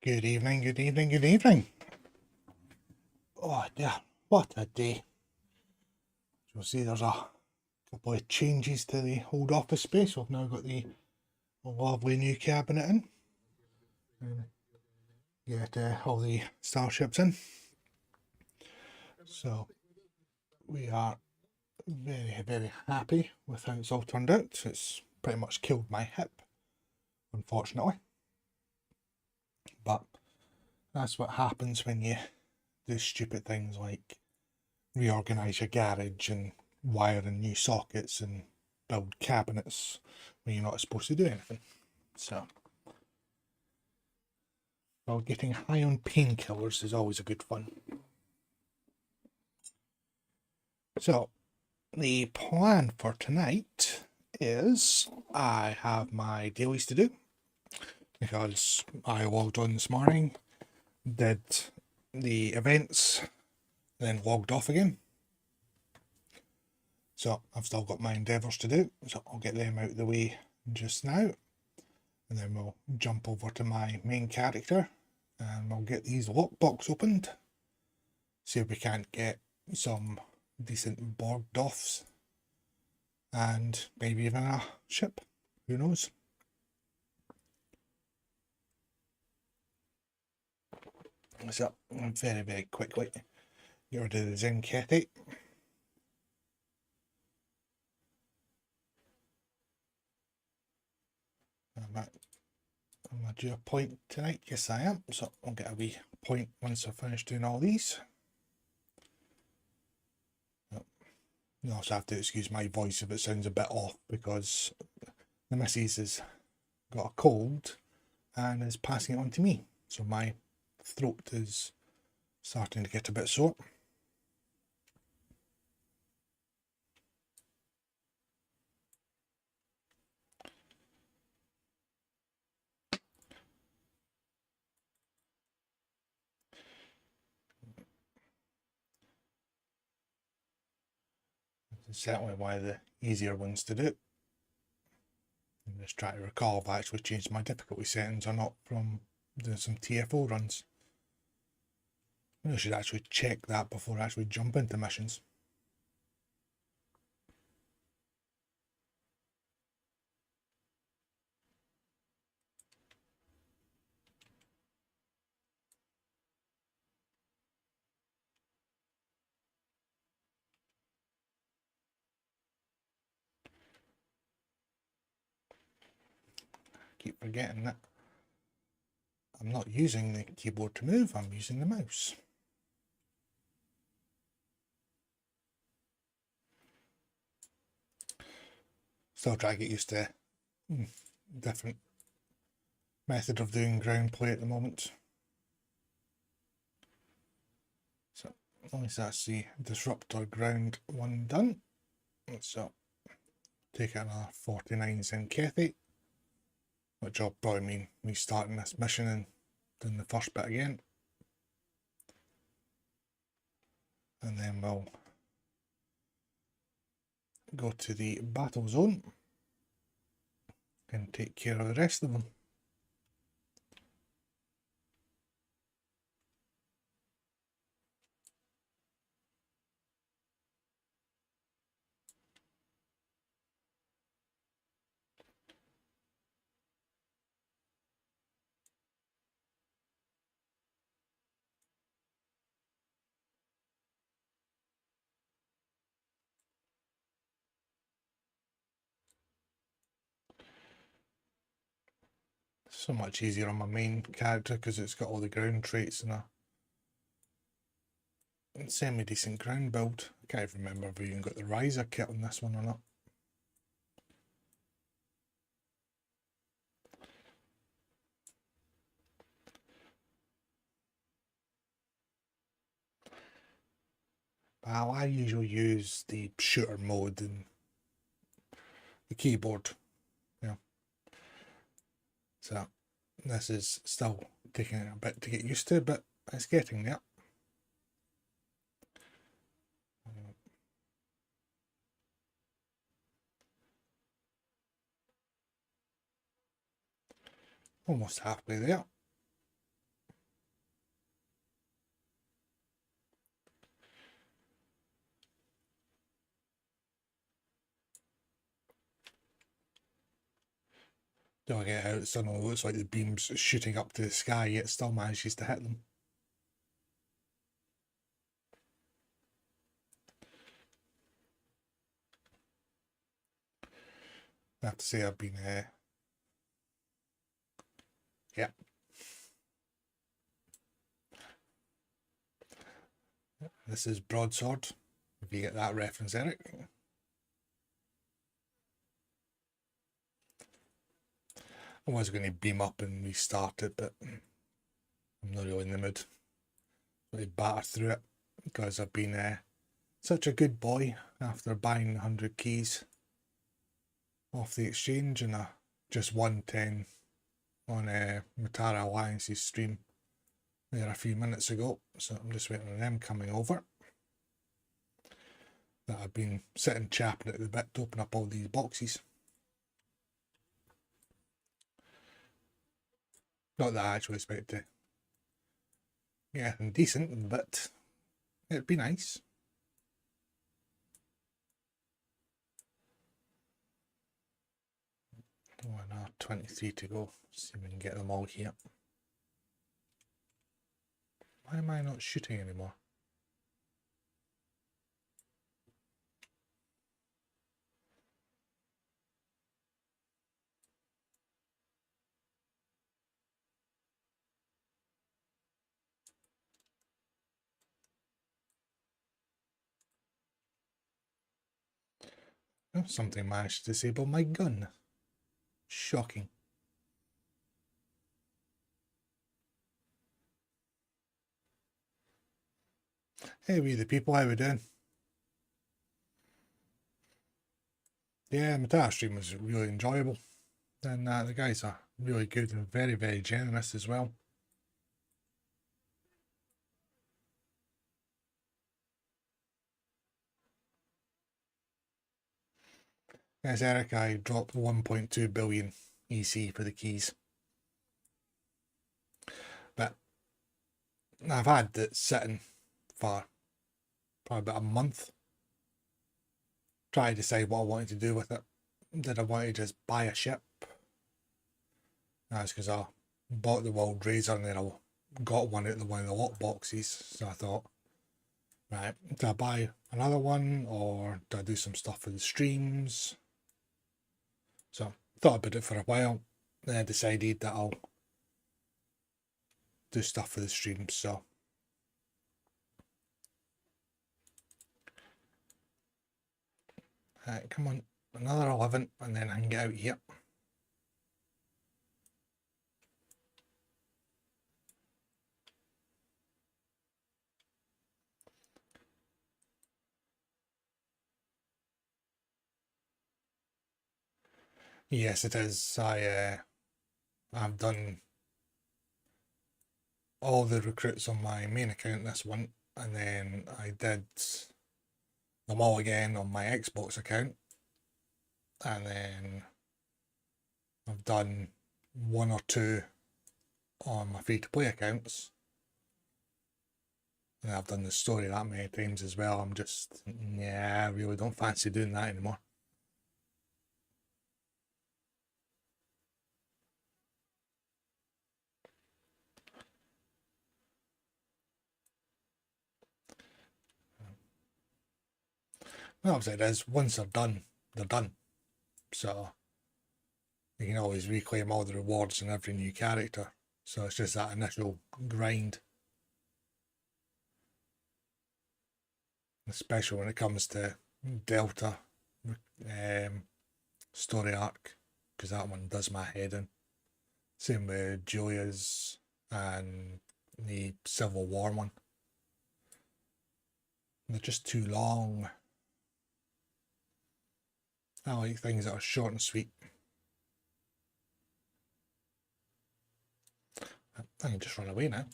Good evening, good evening, good evening. Oh dear, what a day. You'll see there's a couple of changes to the old office space. We've now got the lovely new cabinet in. And get all the starships in. So we are very, very happy with how it's all turned out. It's pretty much killed my hip, unfortunately. But that's what happens when you do stupid things like reorganise your garage and wire in new sockets and build cabinets when you're not supposed to do anything. So, well, getting high on painkillers is always a good fun. So, the plan for tonight is I have my dailies to do because I logged on this morning, did the events, then logged off again. So I've still got my endeavours to do, so I'll get them out of the way just now, and then we'll jump over to my main character and we'll get these lockbox opened, see if we can't get some decent Borg doffs and maybe even a ship, who knows. So very, very quickly get rid of the zinc cathate. Am I due a point tonight? Yes, I am. So I'll get a wee point once I've finished doing all these. You also have to excuse my voice if it sounds a bit off because the missus has got a cold and is passing it on to me. So my throat is starting to get a bit sore. It's certainly one of the easier ones to do. I'm just trying to recall if I actually changed my difficulty settings or not from doing some TFO runs. I should actually check that before I actually jump into missions. Keep forgetting that I'm not using the keyboard to move, I'm using the mouse. Still trying to get used to different method of doing ground play at the moment. So at least that's the disruptor ground one done. So take another 49 zinc cathate, which will probably mean me starting this mission and doing the first bit again. And then we'll go to the battle zone and take care of the rest of them. So much easier on my main character because it's got all the ground traits and a semi-decent ground build. I can't even remember if we even got the riser kit on this one or not. Well, I usually use the shooter mode and the keyboard. Yeah. So this is still taking a bit to get used to, but it's getting there. Almost halfway there. Do I get out? It suddenly looks like the beam's shooting up to the sky, yet still manages to hit them. I have to say I've been, yeah. This is Broadsword, if you get that reference, Eric. I was going to beam up and restart it, but I'm not really in the mood. So I batter through it because I've been such a good boy after buying 100 keys off the exchange, and I just won 10 on Matara Alliance's stream there a few minutes ago. So I'm just waiting on them coming over. That I've been sitting chapping at the bit to open up all these boxes. Not that I actually expect to get anything decent, but it'd be nice. Oh, no, 23 to go. See if we can get them all here. Why am I not shooting anymore? Oh, something managed to disable my gun. Shocking. Hey, we the people, how we doing? Yeah, Matara stream was really enjoyable. And the guys are really good and very, very generous as well. Yes, Eric, I dropped 1.2 billion EC for the keys. But I've had it sitting for probably about a month. Trying to decide what I wanted to do with it. Did I want to just buy a ship? That's because I bought the World Razor and then I got one out of one of the lot boxes. So I thought, right, do I buy another one or do I do some stuff for the streams? So thought about it for a while. Then I decided that I'll do stuff for the streams. So come on, another 11 and then I can get out here. Yes, it is. I've done all the recruits on my main account this one, and then I did them all again on my Xbox account, and then I've done one or two on my free-to-play accounts, and I've done the story that many times as well. I'm just, yeah, I really don't fancy doing that anymore. Well, obviously it is, once they're done, they're done. So you can always reclaim all the rewards in every new character. So it's just that initial grind. Especially when it comes to Delta story arc, because that one does my head in. Same with Julia's and the Civil War one. They're just too long. I like things that are short and sweet. I can just run away now.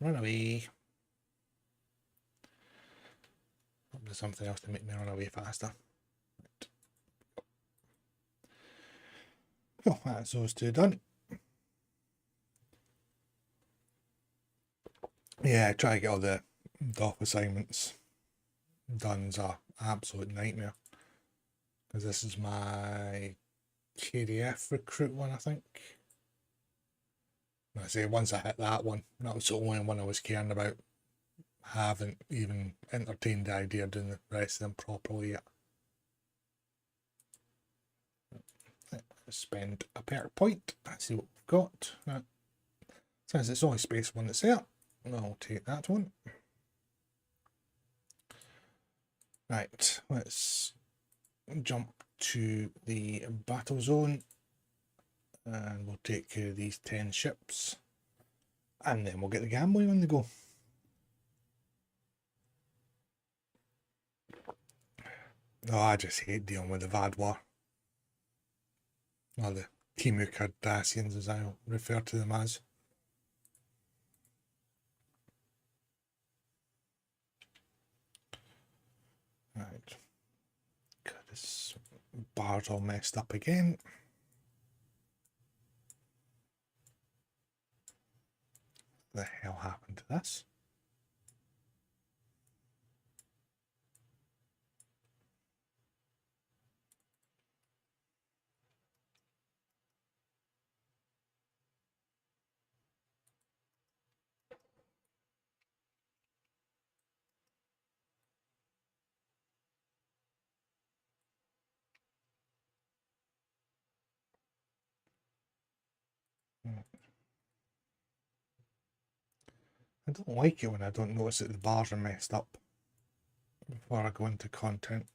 Run away. There's something else to make me run away faster. Oh, that's those two done. Yeah, try to get all the DOF assignments done's a absolute nightmare. Because this is my KDF recruit one, I think. I say once I hit that one, that was the only one I was caring about. Haven't even entertained the idea of doing the rest of them properly yet. Let's spend a perk point. Let's see what we've got. Since it's only space one that's there, I'll take that one. Right, let's jump to the battle zone and we'll take care of these 10 ships and then we'll get the gambling on the go. Oh, I just hate dealing with the Vadwar. Or the Timu Cardassians, as I'll refer to them as. Right. God, this bar's all messed up again. What the hell happened to this? I don't like it when I don't notice that the bars are messed up before I go into content.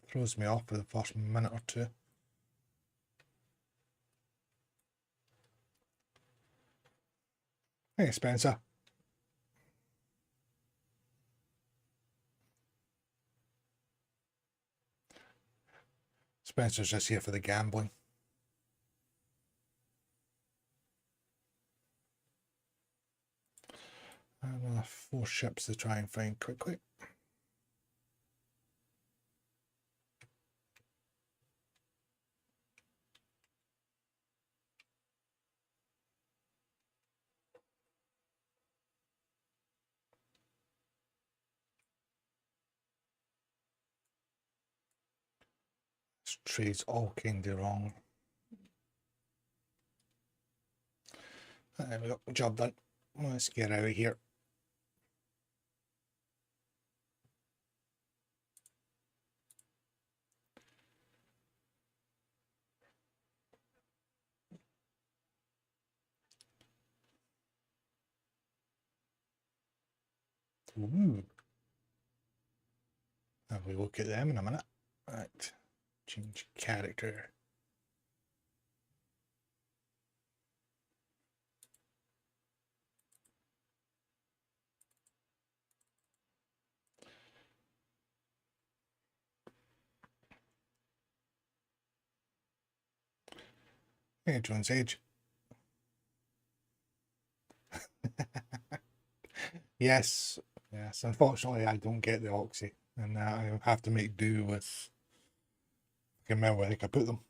It throws me off for the first minute or two. Hey, Spencer. Spencer's just here for the gambling. Another 4 ships to try and find quickly. This trade's all kinda wrong. There we go, job done. Let's get out of here. Ooh. Have we look at them in a minute. Right, change character. Hey, Jones Age. Yes, unfortunately I don't get the Oxy, and I have to make do with, I can remember where I could put them.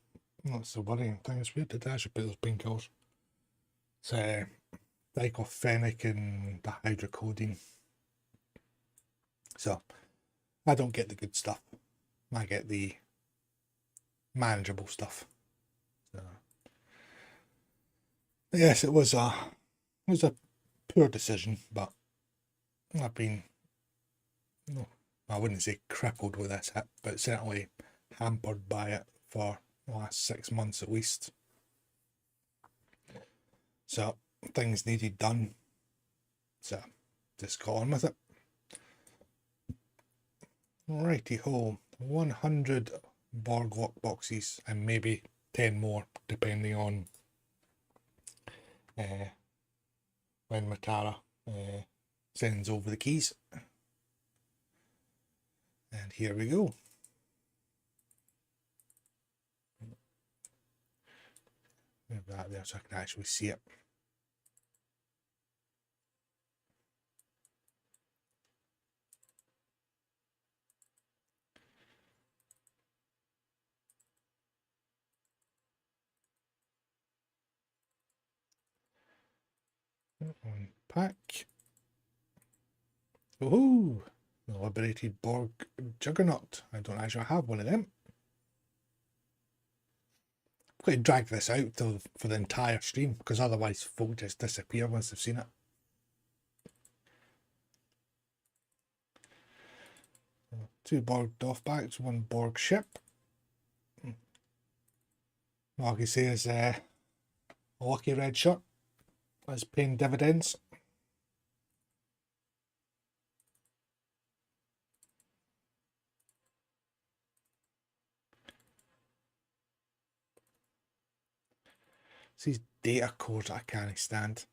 That's the worrying thing, it's weird that I should put those pink colours. It's diclofenic and the hydrocodone. So, I don't get the good stuff. I get the manageable stuff. So, yes, it was a poor decision, but I've been, no, I wouldn't say crippled with this hit, but certainly hampered by it for the last 6 months at least. So things needed done. So just got on with it. Righty ho, 100 Borg lock boxes and maybe 10 more depending on when Matara sends over the keys. And here we go. Move that there so I can actually see it. Unpack. Woohoo! The Liberated Borg Juggernaut. I don't actually have one of them. I'm going to drag this out for the entire stream, because otherwise folk just disappear once they've seen it. Two Borg Doffbacks, one Borg ship. All I can say is a lucky red shirt is paying dividends. It's these data cores I can't stand.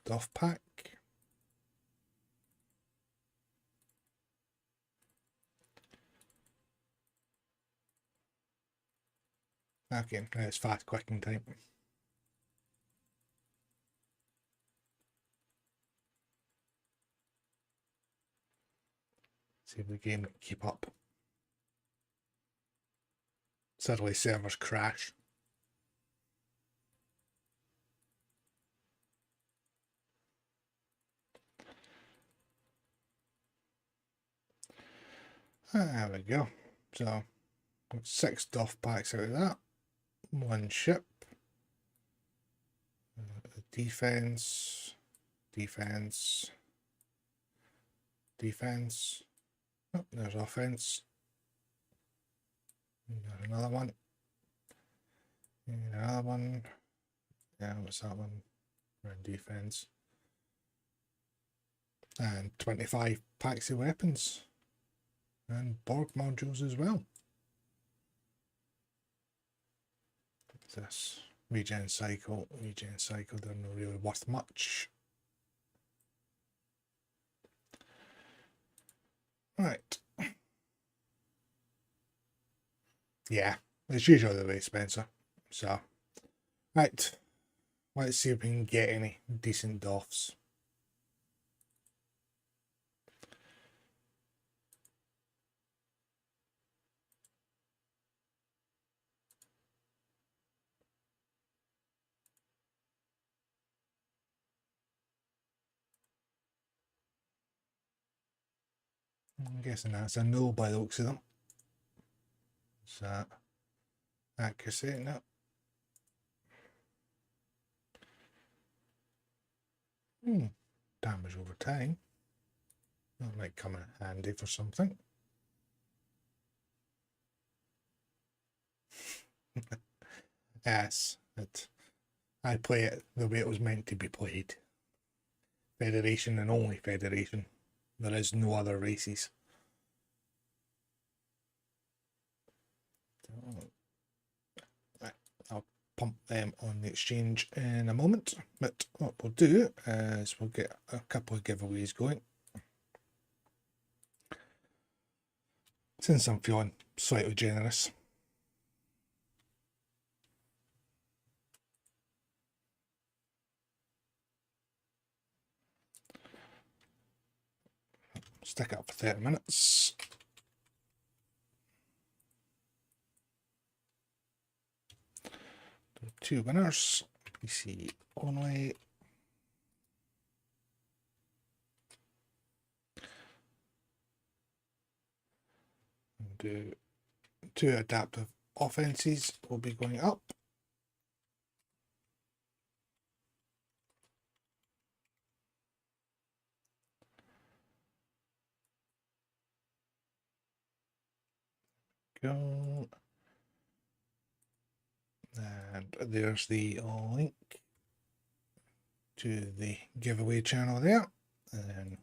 Doff pack. Okay, it's fast clicking time. See if the game can keep up. Suddenly servers crash. There we go. So, 6 Doff packs out of that. One ship. Defense. Defense. Defense. Oh, there's offense. There's another one. Another one. Yeah, what's that one? We're in defense. And 25 packs of weapons. And Borg modules as well. What's this? Regen cycle. Regen cycle, they're not really worth much. Right. Yeah, it's usually the way, Spencer. So, right. Let's see if we can get any decent doffs. I'm guessing that's a no by the looks of them. Is that accuracy? No. Damage over time. That might come in handy for something. Yes, I play it the way it was meant to be played. Federation and only Federation. There is no other races. I'll pump them on the exchange in a moment, but what we'll do is we'll get a couple of giveaways going. Since I'm feeling slightly generous. Stick it up for 30 minutes. Two winners. PC only. Do 2 adaptive offenses will be going up. Go. And there's the link to the giveaway channel there. And then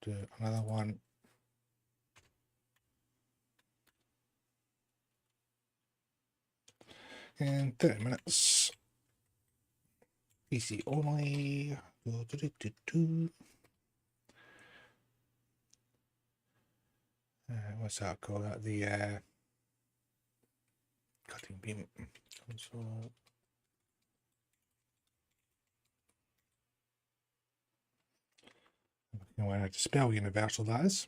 do another one. In 30 minutes. PC only. What's that called? That the cutting beam console. You know, when I dispel universal, that is.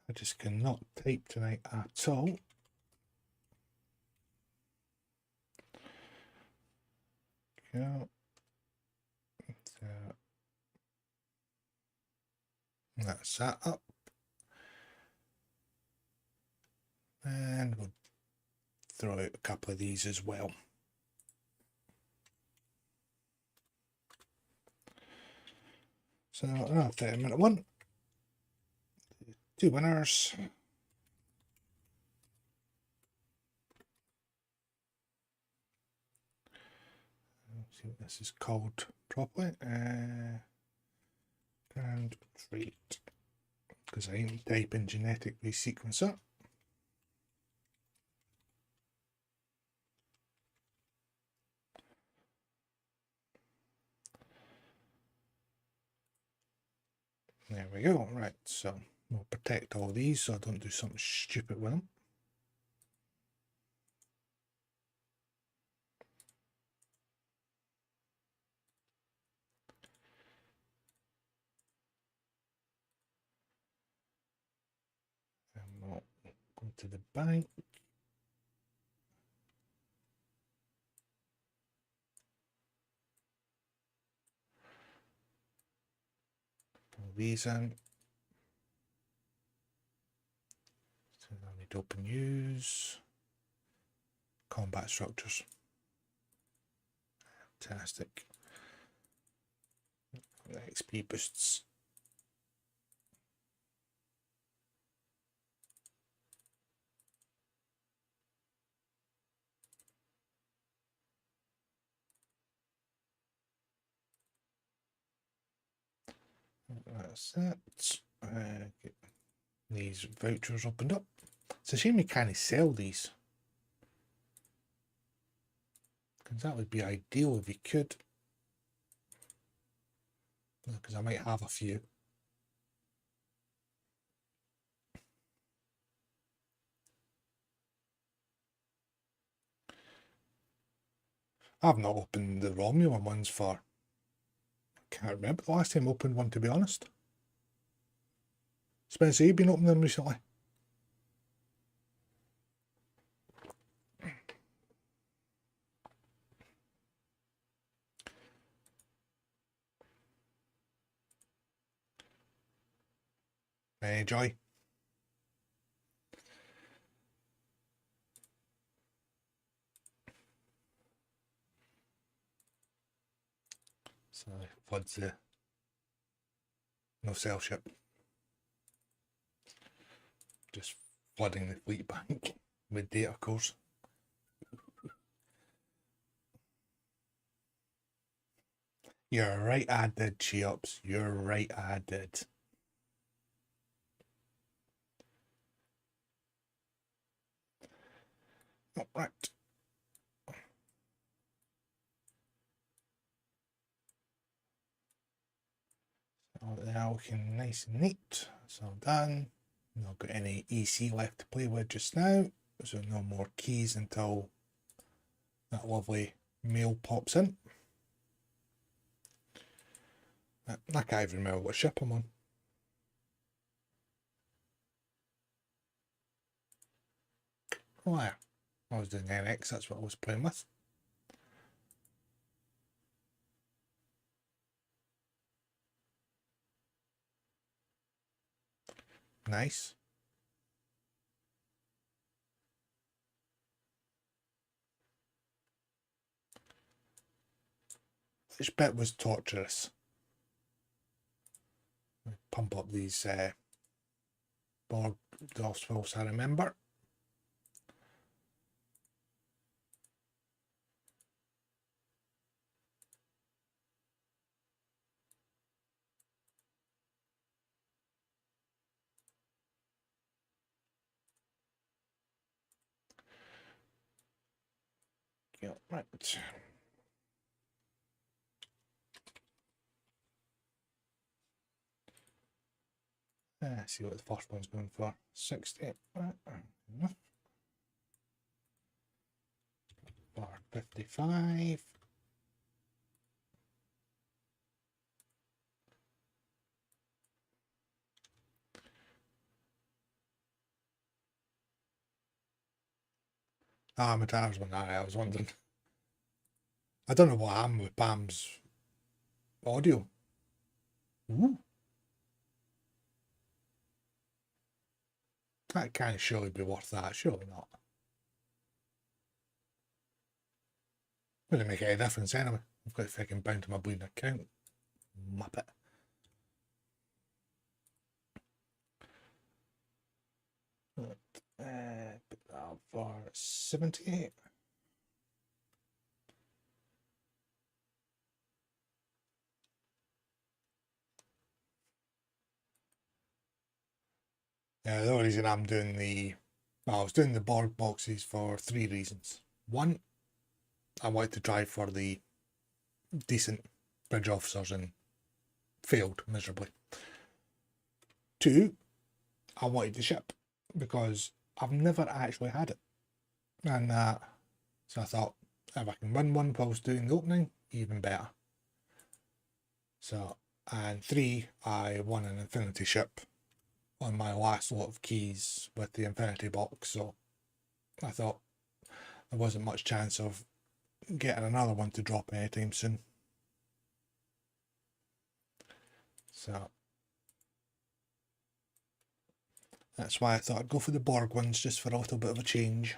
I just cannot type tonight at all. Go. So that's that up. And we'll throw out a couple of these as well. So another 30-minute one. 2 winners. Let's see what this is called properly. And trait. Because I ain't typing genetic resequencer. There we go. Right, so we'll protect all these so I don't do something stupid with them. And we'll go to the bank. Pull these in. So I need open use. Combat structures. Fantastic. XP boosts. That's that. Get these vouchers opened up. It's a shame we can't sell these. Because that would be ideal if you could. Because I might have a few. I've not opened the Romulan ones for... I can't remember the last time I opened one, to be honest. Spencer, you've been opening them recently? Joy? So, floods the... No sell ship. Just flooding the fleet bank with data cores. You're right, I did, Cheops. You're right, I did. Oh, right. So now looking nice and neat. That's all done. Not got any EC left to play with just now. So no more keys until that lovely mail pops in. I can't even remember what ship I'm on. Oh yeah, I was doing NX, that's what I was playing with. Nice. Which bit was torturous? Pump up these Borg Gospels, I remember. Yeah, right. See what the first one's going for. 60. Enough. For 55. Ah, my tires went high, I was wondering. I don't know what happened with Pam's audio. Ooh. That can't surely be worth that, surely not. Wouldn't make any difference anyway. I've got to fucking bound to my bleeding account. Muppet. Put that up for 78. Yeah, the only reason I'm doing I was doing the Borg boxes for 3 reasons. One, I wanted to try for the decent bridge officers and failed miserably. 2, I wanted to ship because I've never actually had it. And so I thought, if I can win one whilst doing the opening, even better. So, and 3, I won an Infinity ship on my last lot of keys with the Infinity box, so I thought there wasn't much chance of getting another one to drop anytime soon. So that's why I thought I'd go for the Borg ones just for a little bit of a change.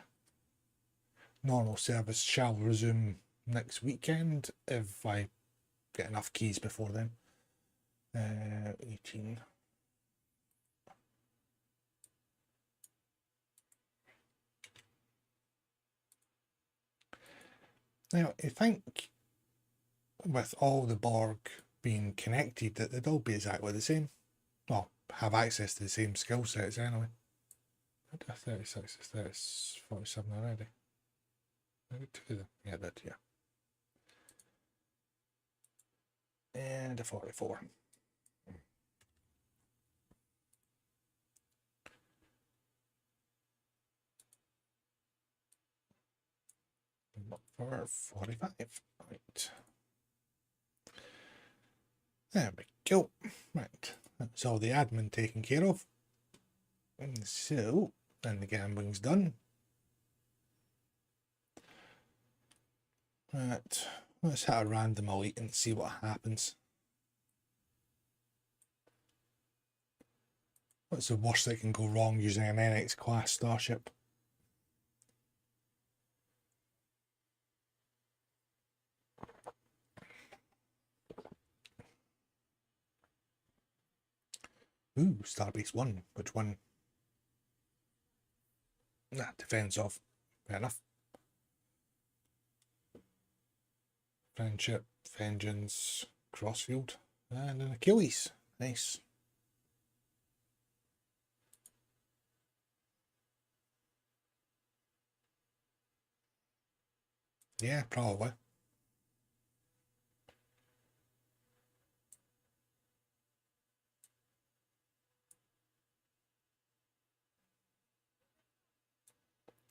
Normal service shall resume next weekend if I get enough keys before then. 18. Now, I think with all the Borg being connected that they'd all be exactly the same. Well, have access to the same skill sets anyway. I did 36, it's 47 already. I did 2 of them. Yeah, I did, yeah. And a 44. For 45. Right. There we go. Right. That's all the admin taken care of. And so, then the gambling's done. Right. Let's hit a random elite and see what happens. What's the worst that can go wrong using an NX class starship? Ooh, Starbase 1. Which one? Nah, Defense of. Fair enough. Friendship, Vengeance, Crossfield, and an Achilles. Nice. Yeah, probably.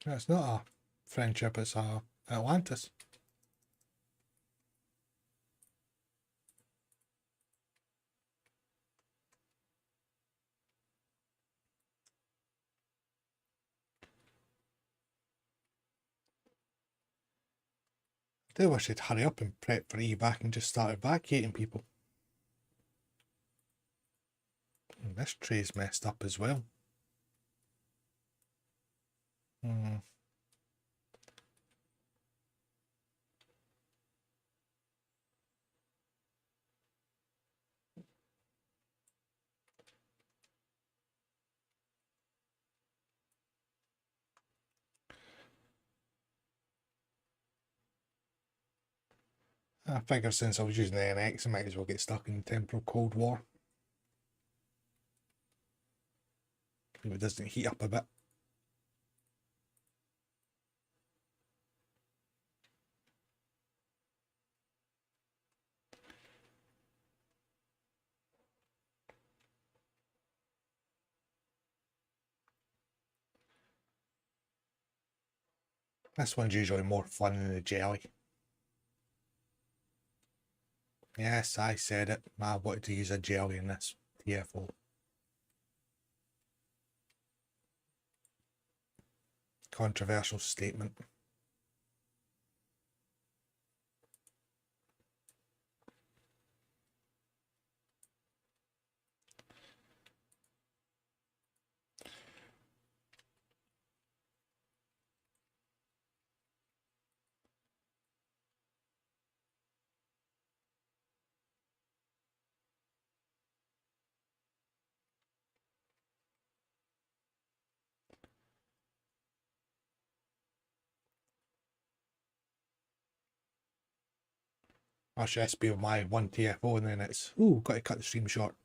It's not a friendship, it's a Atlantis. I do wish they'd hurry up and prep for evac and just started vacating people. And this tray's messed up as well. I figured since I was using the NX, I might as well get stuck in the temporal Cold War. If it doesn't heat up a bit. This one's usually more fun than the jelly. Yes, I said it. I wanted to use a jelly in this TFO. Controversial statement. I should just be with my one TFO and then it's, ooh, got to cut the stream short.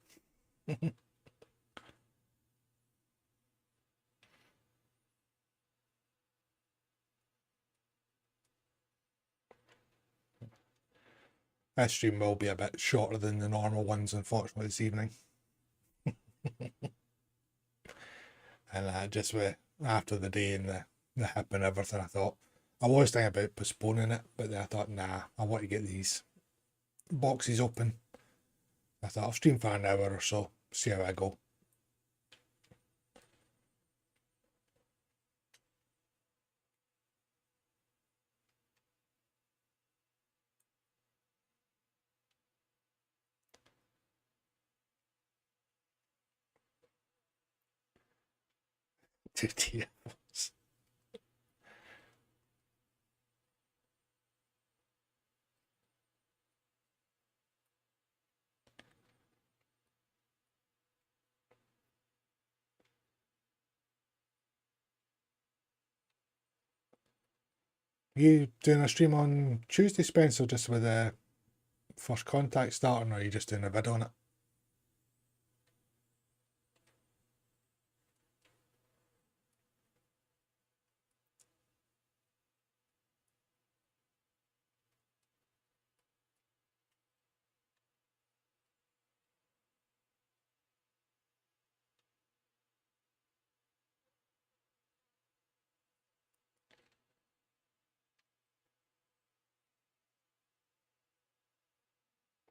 This stream will be a bit shorter than the normal ones, unfortunately, this evening. And just with after the day and the hip and everything, I thought, I was thinking about postponing it, but then I thought, nah, I want to get these boxes open. I thought I'll stream for an hour or so, see how I go. Two TFOs. You doing a stream on Tuesday, Spencer, just with the first contact starting, or are you just doing a vid on it?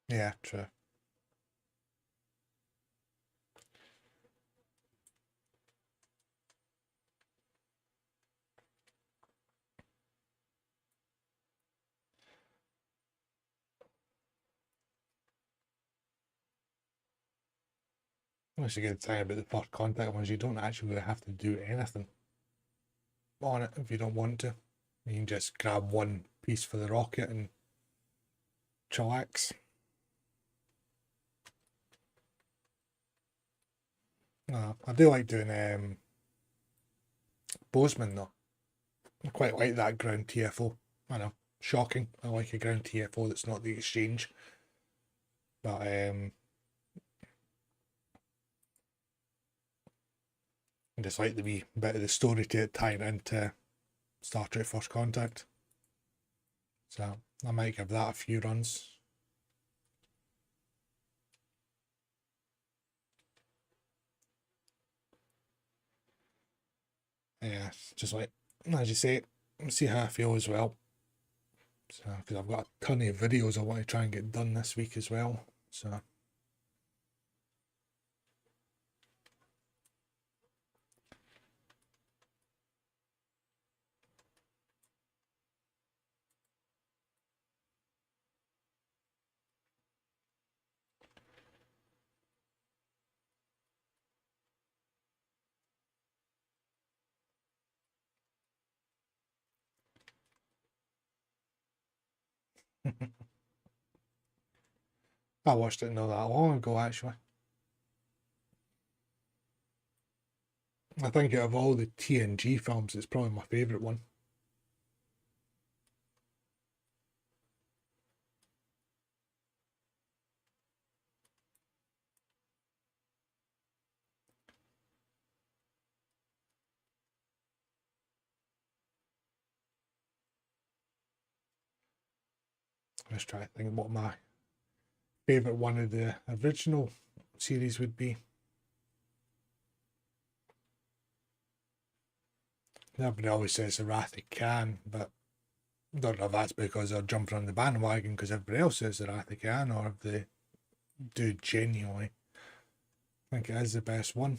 Yeah, true. That's a good thing about the first contact ones. You don't actually have to do anything on it if you don't want to. You can just grab one piece for the rocket and chillax. I do like doing Bozeman though. I quite like that ground TFO. I know, shocking. I like a ground TFO that's not the exchange. But I just like the wee bit of the story to tie it into Star Trek First Contact. So I might give that a few runs. Yeah, just like, as you say, see how I feel as well. So, because I've got a ton of videos I want to try and get done this week as well. So. I watched it not that long ago, actually. I think out of all the TNG films, it's probably my favourite one. Let's try to think what my favourite one of the original series would be. Everybody always says the Wrath of Khan, but I don't know if that's because they're jumping on the bandwagon because everybody else says the Wrath of Khan, or if they do genuinely think it is the best one.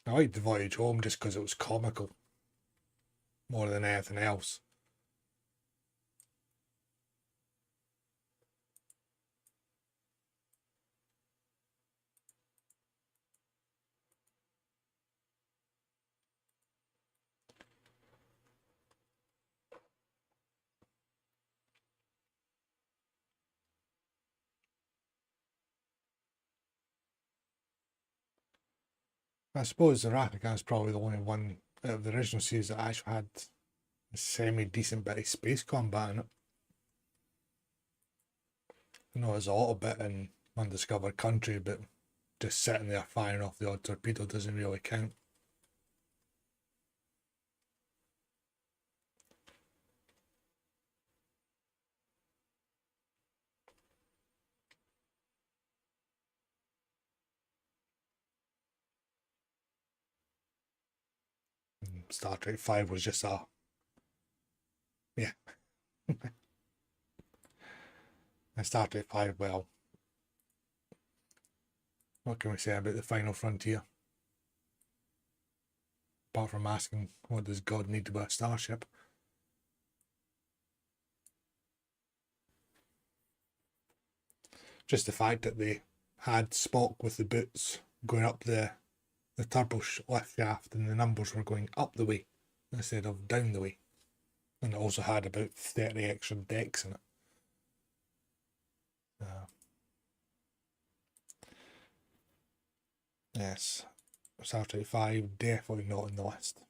I liked The Voyage Home just because it was comical more than anything else. I suppose the Ravnica is probably the only one out of the original series that actually had a semi-decent bit of space combat in it. I know there's a little bit in Undiscovered Country, but just sitting there firing off the odd torpedo doesn't really count. Star Trek 5 was just a... yeah. And Star Trek 5, well, what can we say about the final frontier? Apart from asking, what does God need to be a starship? Just the fact that they had Spock with the boots going up the turbo lift shaft, and the numbers were going up the way instead of down the way. And it also had about 30 extra decks in it. Yes, Star Trek 5 definitely not on the list.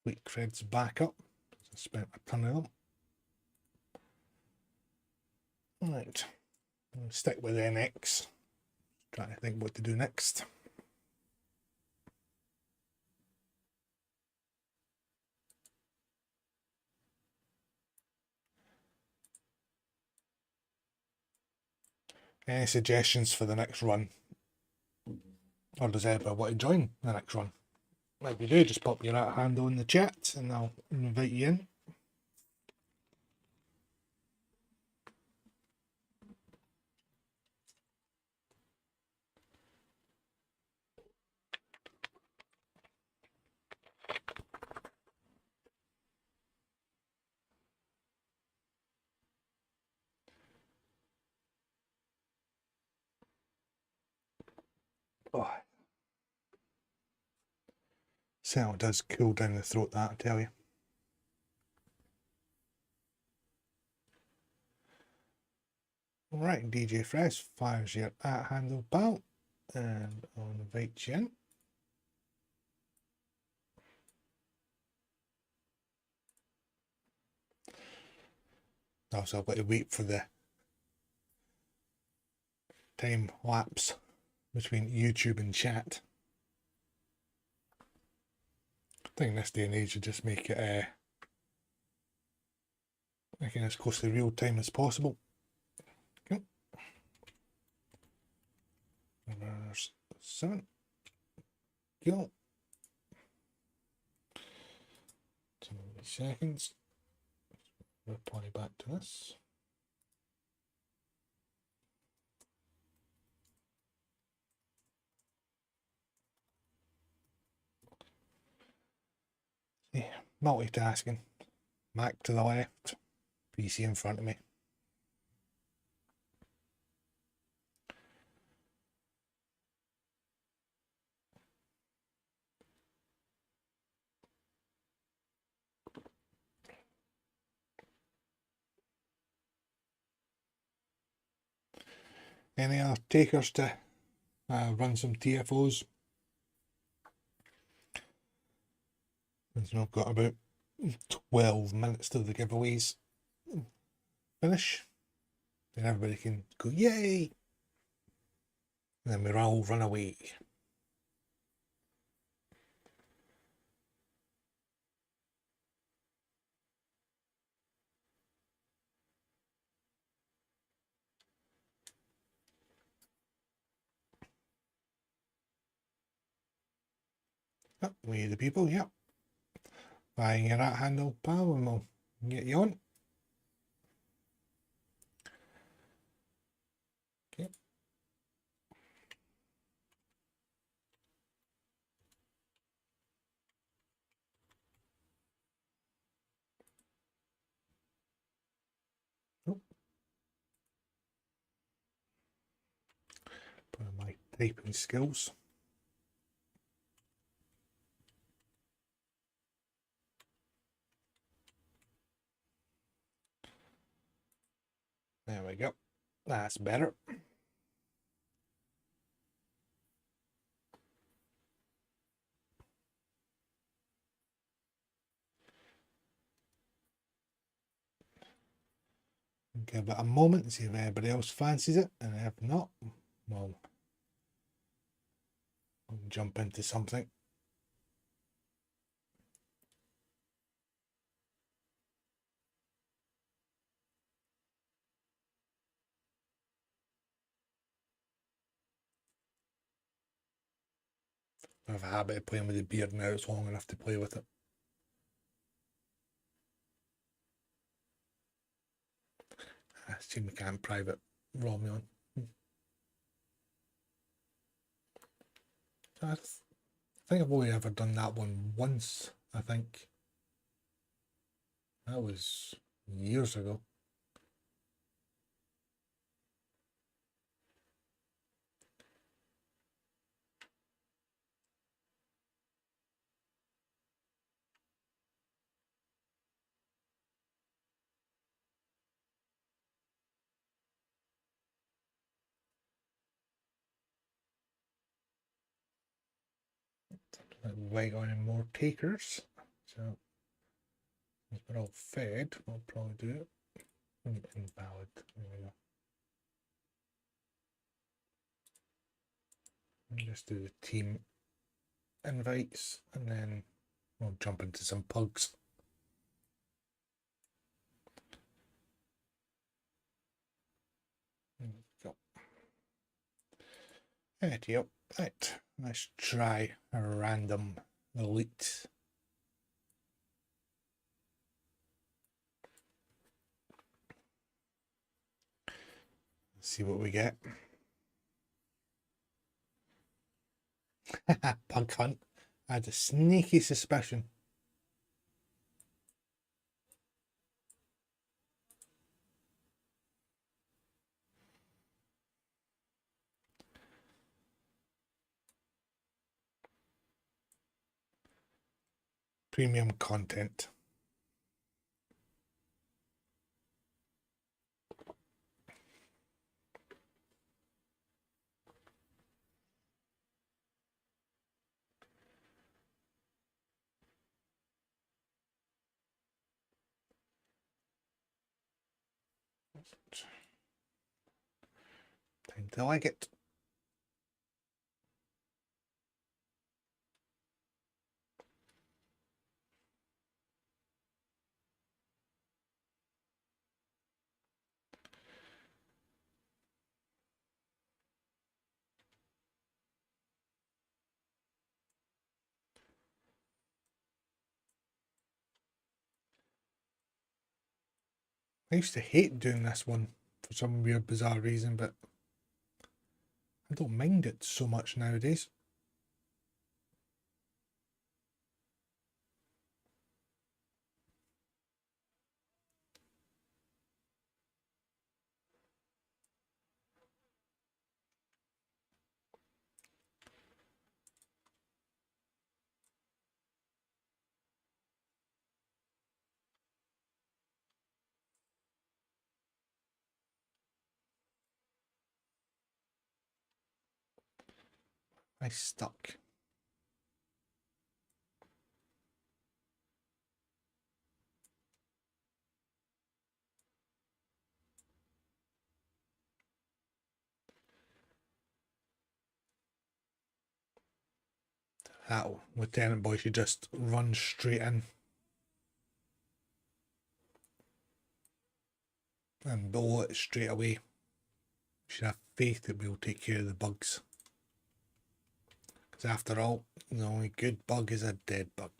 Fleet creds back up. I spent a ton of them. Right, I'll stick with NX. Trying to think what to do next. Any suggestions for the next run? Or does anybody want to join the next run? If you do, just pop your handle in the chat and I'll invite you in. Oh, certainly does cool down the throat, that I tell you. Right, DJ Fresh fires your handle pal, and I'll invite you in. Also, I've got to wait for the time lapse between YouTube and chat. I think in this day and age you just make it making as close to real time as possible. Okay. There's 7. Go. 2 seconds. Reply back to this. Yeah, multitasking. Mac to the left, PC in front of me. Any other takers to run some TFOs? I've got about 12 minutes till the giveaways finish. Then everybody can go, yay! And then we'll all run away. Oh, we the people, yep. Buying your that handle, pal, and we'll get you on. Okay. Oh. Put on my typing skills. There we go. That's better. Give it a moment to see if anybody else fancies it, and if not, we'll jump into something. I have a habit of playing with the beard now, it's long enough to play with it. I assume we can't private ROM on. I think I've only ever done that one once, I think. That was years ago. Wait on any more takers. So if we're all fed, we'll probably do it. Invalid. There we go. And just do the team invites, and then we'll jump into some pugs. There we go. Yep. Right. Let's try a random elite. See what we get. Pug hunt. I had a sneaky suspicion. Premium content. Time to like it. I used to hate doing this one for some weird, bizarre reason, but I don't mind it so much nowadays. I stuck. That Lieutenant Boy should just run straight in and blow it straight away. Should have faith that we'll take care of the bugs. Because after all, the only good bug is a dead bug.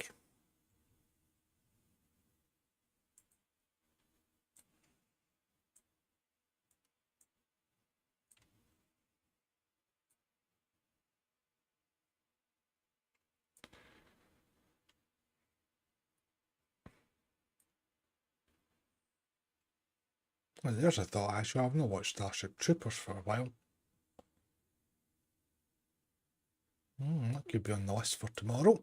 Well, there's a thought, actually. I've not watched Starship Troopers for a while. That could be on the list for tomorrow.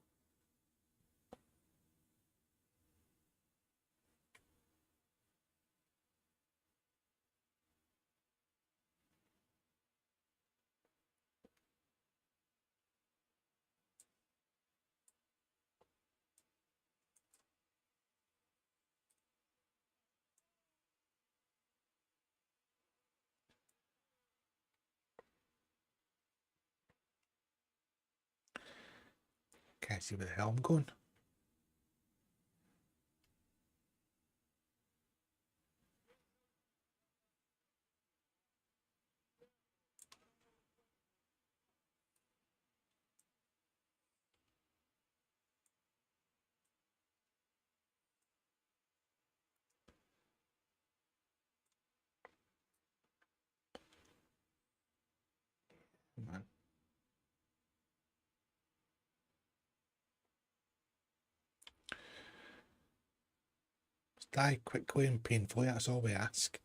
Can't see where the hell I'm going. Man. Just die quickly and painfully, that's all we ask.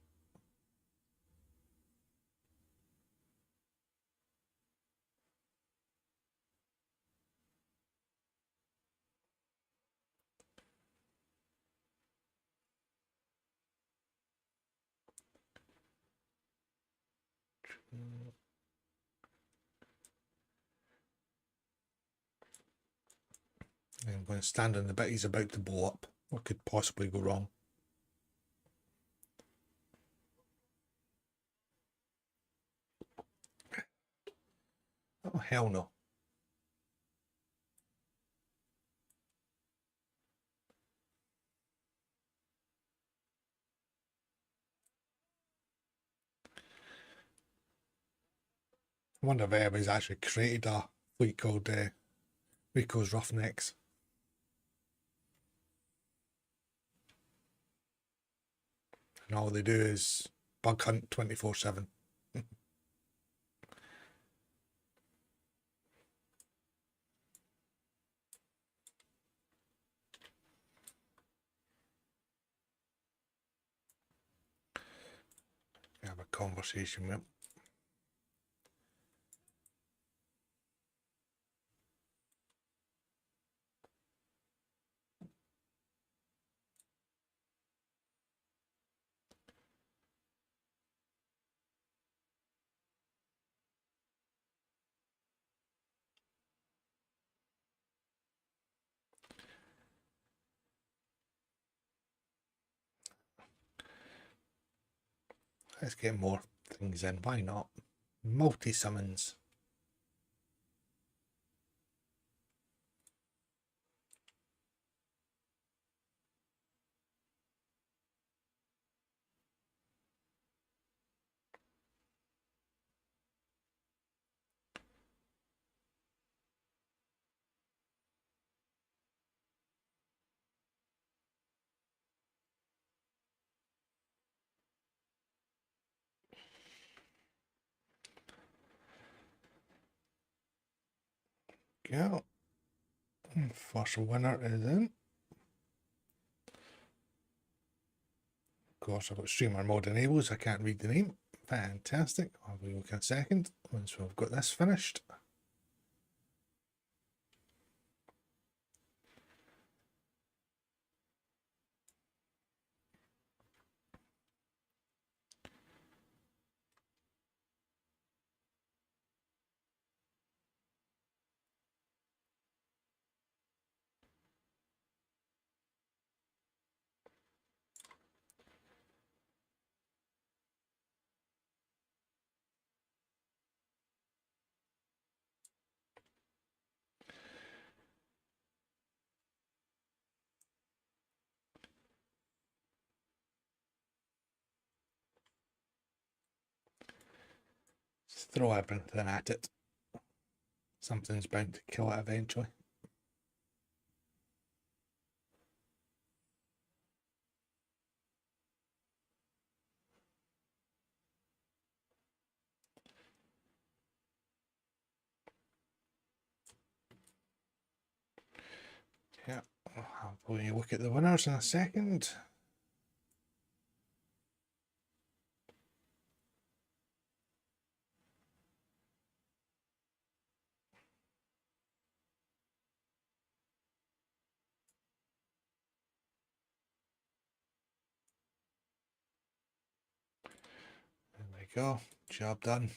I'm going to stand on the bit he's about to blow up. What could possibly go wrong? Oh, hell no. I wonder if anybody's actually created a fleet called Rico's Roughnecks. And all they do is bug hunt 24/7. Have a conversation with him. Let's get more things in, why not? Multi-summons. Go. First winner is in. Of course, I've got streamer mode enabled, so I can't read the name. Fantastic. I'll be looking a second once we've got this finished. Just throw everything at it. Something's bound to kill it eventually. Yeah, I'll probably look at the winners in a second. There we go, job done.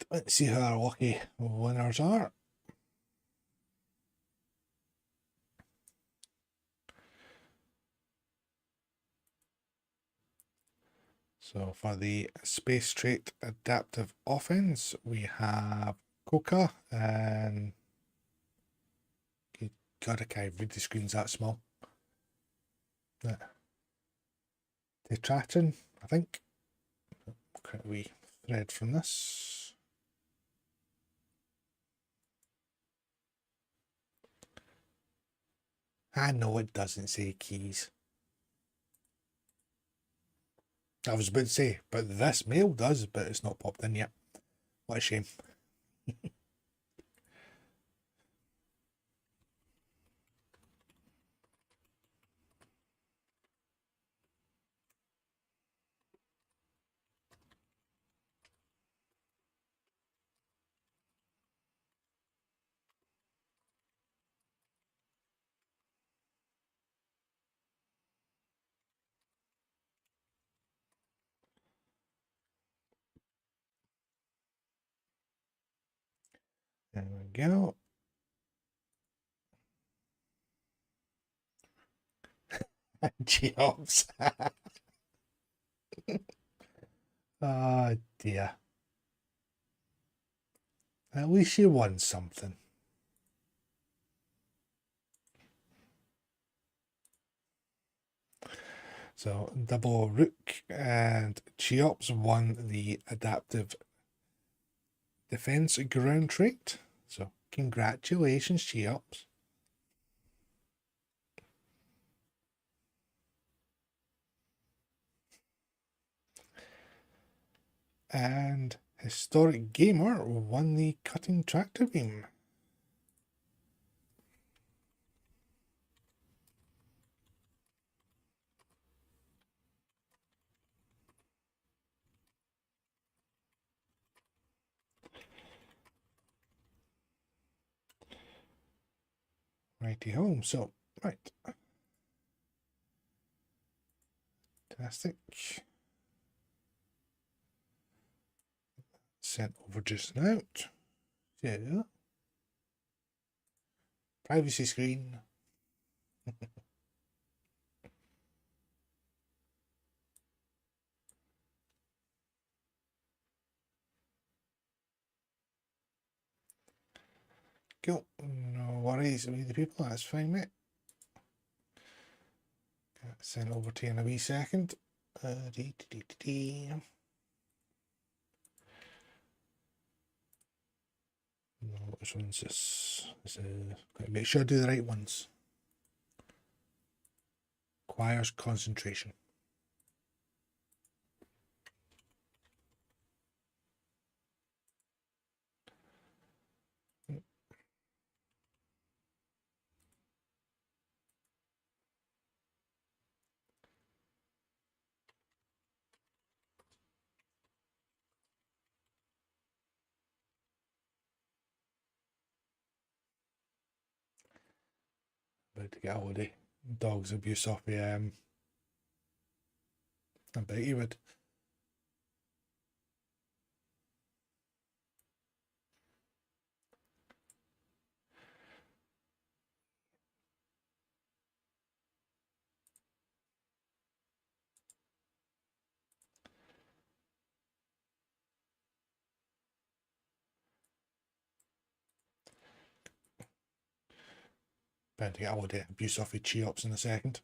Let's see who our lucky winners are. So for the space trait adaptive offense, we have Coca and God, I can't read the screen's that small. Attribution, I think. Quick wee thread from this. I know it doesn't say keys. I was about to say, but this mail does, but it's not popped in yet. What a shame. There we go. Jobs. Oh dear. At least you won something. So double Rook and Cheops won the adaptive defense ground trait. So congratulations, Cheops. And Historic Gamer won the cutting tractor beam. Righty home. So, right. Fantastic. Sent over just now. So, privacy screen. Cool. No worries with the people. That's fine, mate. Send over to you in a wee second. No, which one's this? Make sure I do the right ones. Requires concentration. About to get all the dog's abuse off me. I bet you would. Bet to get all the abuse off your Cheops in a second.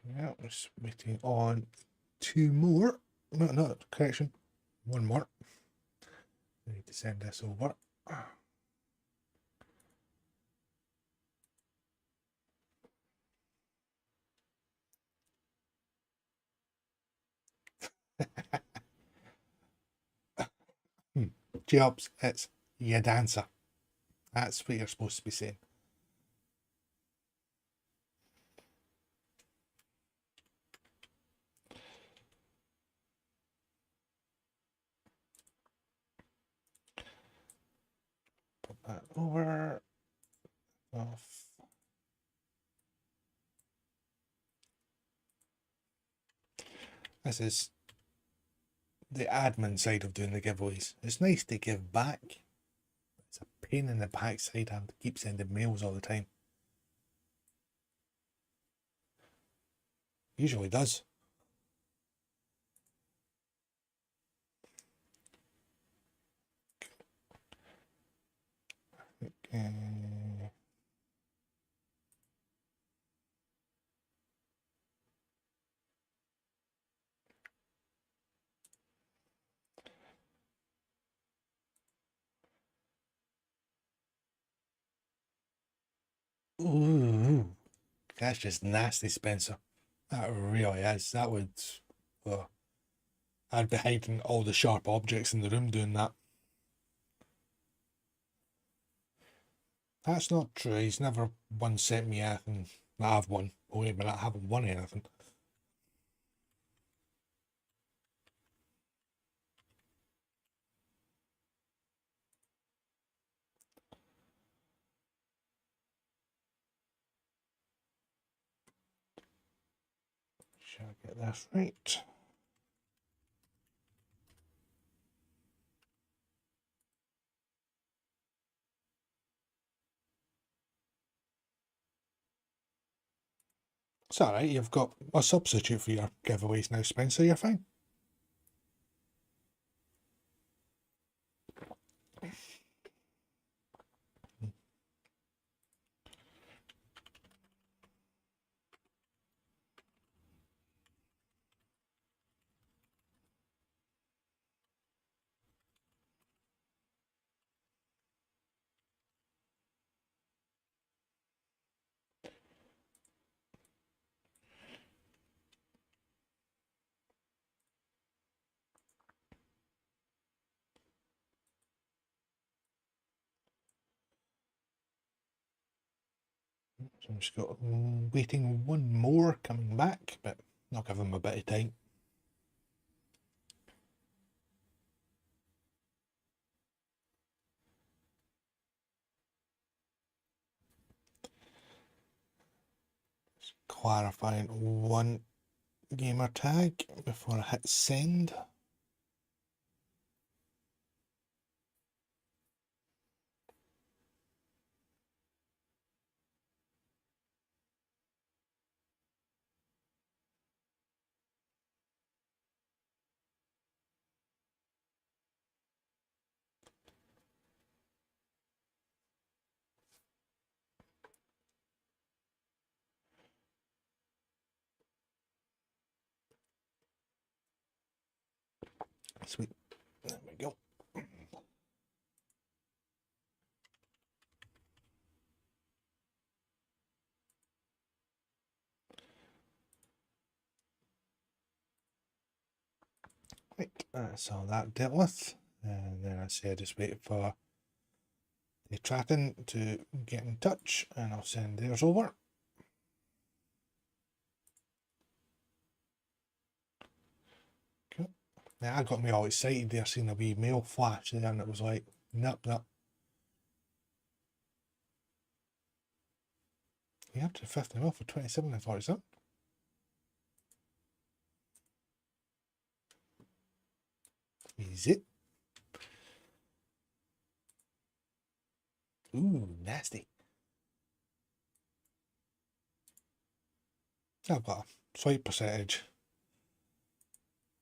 Yeah, just waiting on two more. No, correction. One more. I need to send this over. Jobs, it's your dancer. That's what you're supposed to be saying. Put that over. Off. This is the admin side of doing the giveaways. It's nice to give back. It's a pain in the backside. I keep sending mails all the time. Usually does. Ooh, that's just nasty, Spencer. That really is. That would. I'd be hiding all the sharp objects in the room doing that. That's not true. He's never once sent me anything that I've won. Oh, wait a minute, I haven't won anything. Shall I get this right? It's alright, you've got a substitute for your giveaways now, Spencer, you're fine. So I'm just got waiting one more coming back, but I'll give him a bit of time. Just clarifying one gamer tag before I hit send. Sweet. There we go. Right, so that dealt with. And then I say just wait for the tracking to get in touch and I'll send theirs over. Cool. Now I got me all excited there seeing a wee mail flash there and it was like, nope, nope. You have to 50 mil for 27 and 47. Easy. Ooh, nasty. I've got a slight percentage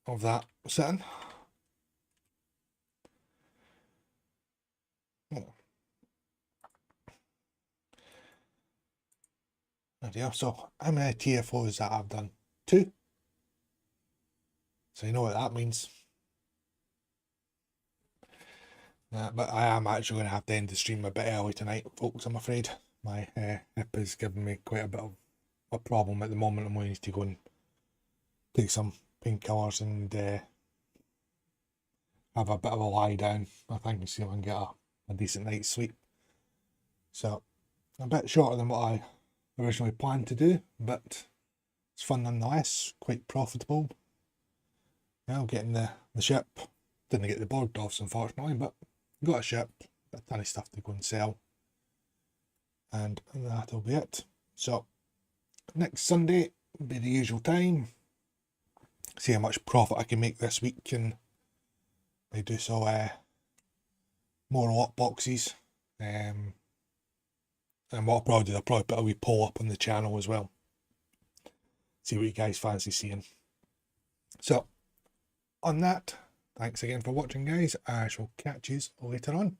of that sitting. Oh. Oh dear. So how many TFOs that I've done? 2. So you know what that means. But I am actually going to have to end the stream a bit early tonight, folks, I'm afraid. My hip is giving me quite a bit of a problem at the moment. I'm going to go and take some painkillers and have a bit of a lie down, I think, and see if I can get a decent night's sleep. So, a bit shorter than what I originally planned to do, but it's fun nonetheless, quite profitable. Now getting the ship, didn't get the board offs unfortunately, but got a ship, a ton of stuff to go and sell, and that'll be it. So next Sunday will be the usual time, see how much profit I can make this week, and I do so more lock boxes. And what I'll probably do, I'll probably put a wee poll up on the channel as well. See what you guys fancy seeing. So, on that, thanks again for watching, guys. I shall catch you later on.